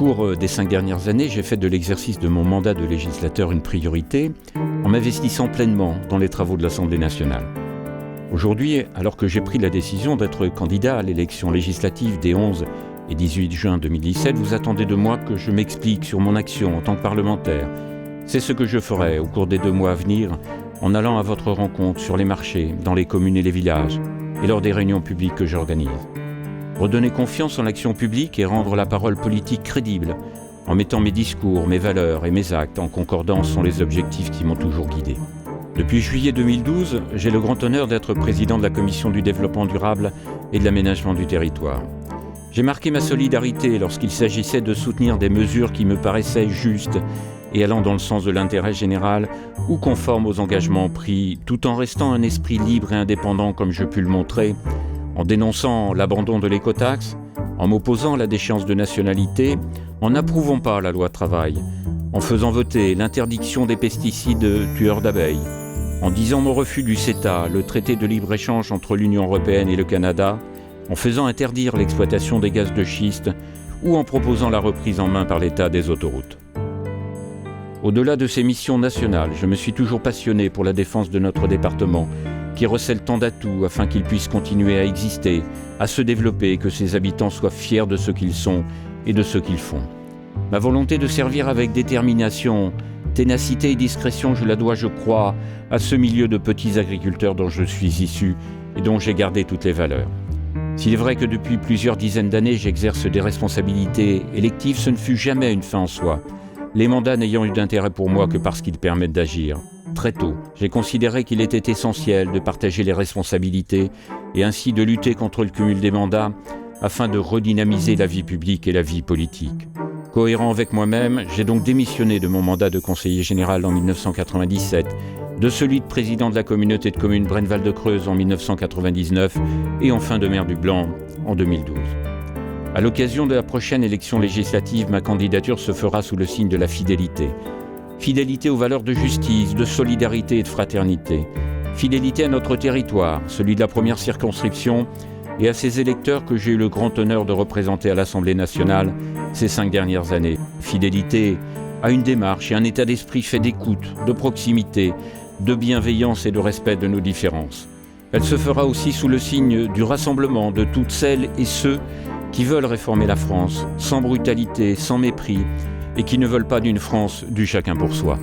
cours des 5 dernières années, j'ai fait de l'exercice de mon mandat de législateur une priorité en m'investissant pleinement dans les travaux de l'Assemblée nationale. Aujourd'hui, alors que j'ai pris la décision d'être candidat à l'élection législative des 11 et 18 juin 2017, vous attendez de moi que je m'explique sur mon action en tant que parlementaire. C'est ce que je ferai au cours des 2 mois à venir en allant à votre rencontre sur les marchés, dans les communes et les villages et lors des réunions publiques que j'organise. Redonner confiance en l'action publique et rendre la parole politique crédible en mettant mes discours, mes valeurs et mes actes en concordance sont les objectifs qui m'ont toujours guidé. Depuis juillet 2012, j'ai le grand honneur d'être président de la Commission du développement durable et de l'aménagement du territoire. J'ai marqué ma solidarité lorsqu'il s'agissait de soutenir des mesures qui me paraissaient justes et allant dans le sens de l'intérêt général ou conformes aux engagements pris, tout en restant un esprit libre et indépendant comme je puis le montrer, en dénonçant l'abandon de l'écotaxe, en m'opposant à la déchéance de nationalité, en n'approuvant pas la loi travail, en faisant voter l'interdiction des pesticides tueurs d'abeilles, en disant mon refus du CETA, le traité de libre-échange entre l'Union européenne et le Canada, en faisant interdire l'exploitation des gaz de schiste ou en proposant la reprise en main par l'État des autoroutes. Au-delà de ces missions nationales, je me suis toujours passionné pour la défense de notre département, qui recèle tant d'atouts afin qu'il puisse continuer à exister, à se développer et que ses habitants soient fiers de ce qu'ils sont et de ce qu'ils font. Ma volonté de servir avec détermination, ténacité et discrétion, je la dois, je crois, à ce milieu de petits agriculteurs dont je suis issu et dont j'ai gardé toutes les valeurs. S'il est vrai que depuis plusieurs dizaines d'années, j'exerce des responsabilités électives, ce ne fut jamais une fin en soi, les mandats n'ayant eu d'intérêt pour moi que parce qu'ils permettent d'agir. Très tôt, j'ai considéré qu'il était essentiel de partager les responsabilités et ainsi de lutter contre le cumul des mandats afin de redynamiser la vie publique et la vie politique. Cohérent avec moi-même, j'ai donc démissionné de mon mandat de conseiller général en 1997, de celui de président de la communauté de communes Brenneval de Creuse en 1999 et enfin de maire du Blanc en 2012. À l'occasion de la prochaine élection législative, ma candidature se fera sous le signe de la fidélité. Fidélité aux valeurs de justice, de solidarité et de fraternité. Fidélité à notre territoire, celui de la première circonscription, et à ces électeurs que j'ai eu le grand honneur de représenter à l'Assemblée nationale ces 5 dernières années. Fidélité à une démarche et un état d'esprit fait d'écoute, de proximité, de bienveillance et de respect de nos différences. Elle se fera aussi sous le signe du rassemblement de toutes celles et ceux qui veulent réformer la France, sans brutalité, sans mépris, et qui ne veulent pas d'une France du chacun pour soi.